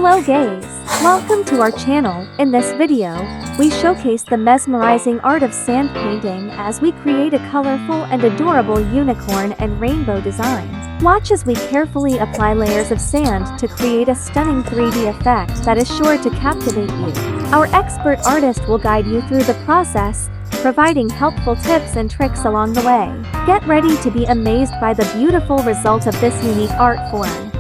Hello guys! Welcome to our channel. In this video, we showcase the mesmerizing art of sand painting as we create a colorful and adorable unicorn and rainbow design. Watch as we carefully apply layers of sand to create a stunning 3D effect that is sure to captivate you. Our expert artist will guide you through the process, providing helpful tips and tricks along the way. Get ready to be amazed by the beautiful result of this unique art form.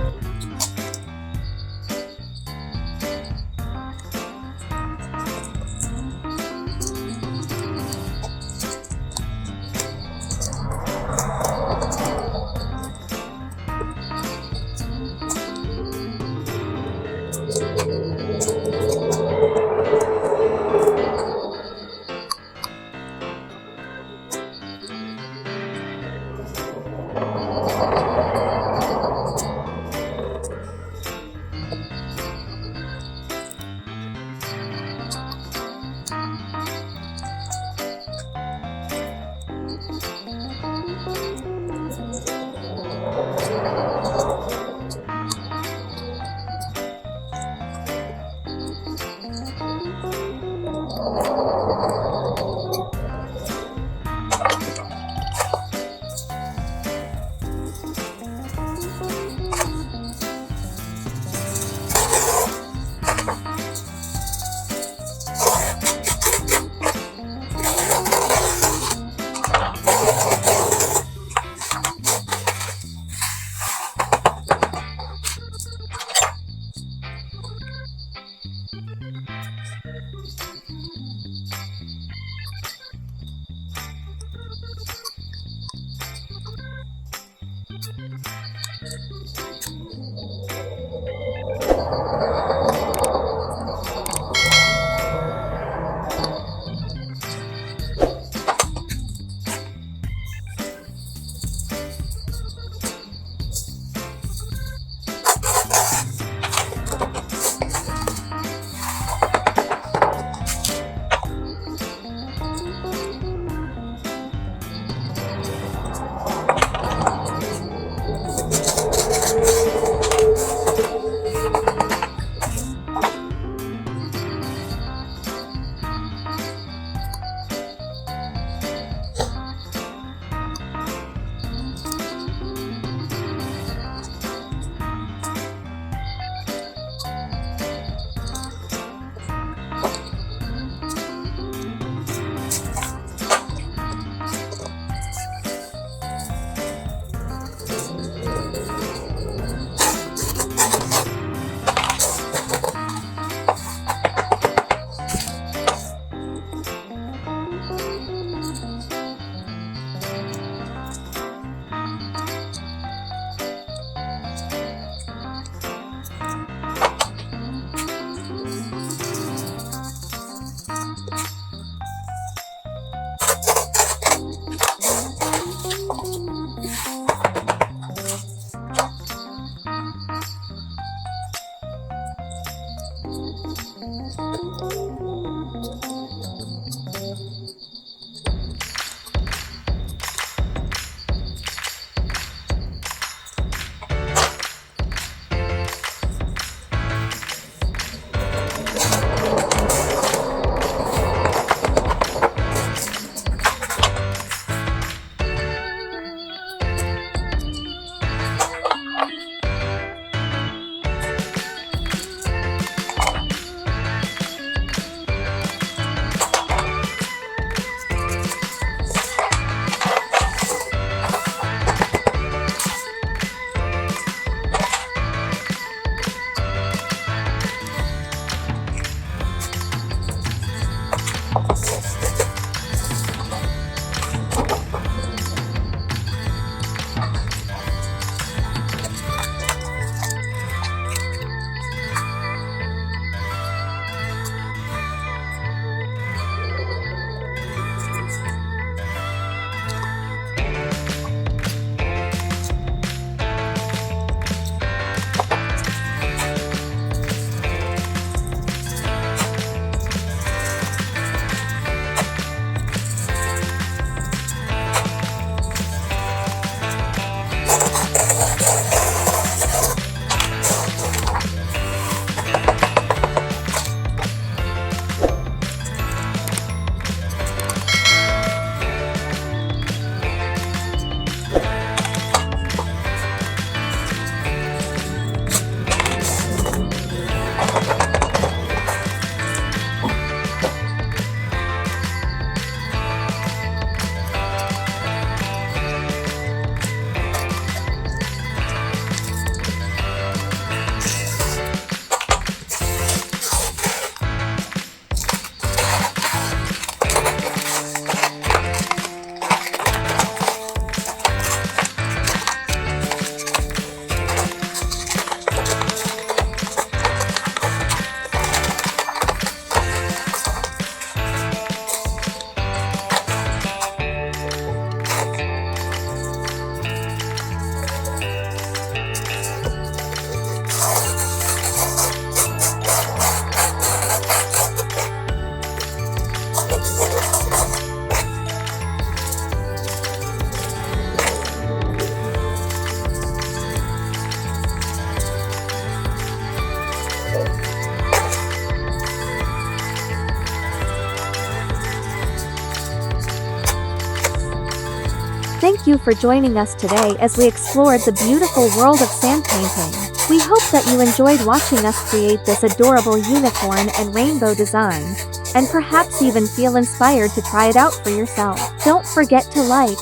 Thank you for joining us today as we explored the beautiful world of sand painting. We hope that you enjoyed watching us create this adorable unicorn and rainbow design, and perhaps even feel inspired to try it out for yourself. Don't forget to like,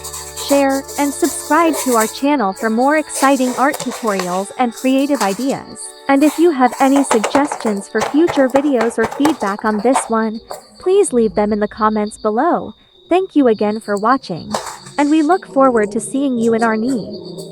share, and subscribe to our channel for more exciting art tutorials and creative ideas. And if you have any suggestions for future videos or feedback on this one, please leave them in the comments below. Thank you again for watching, and we look forward to seeing you in our knee.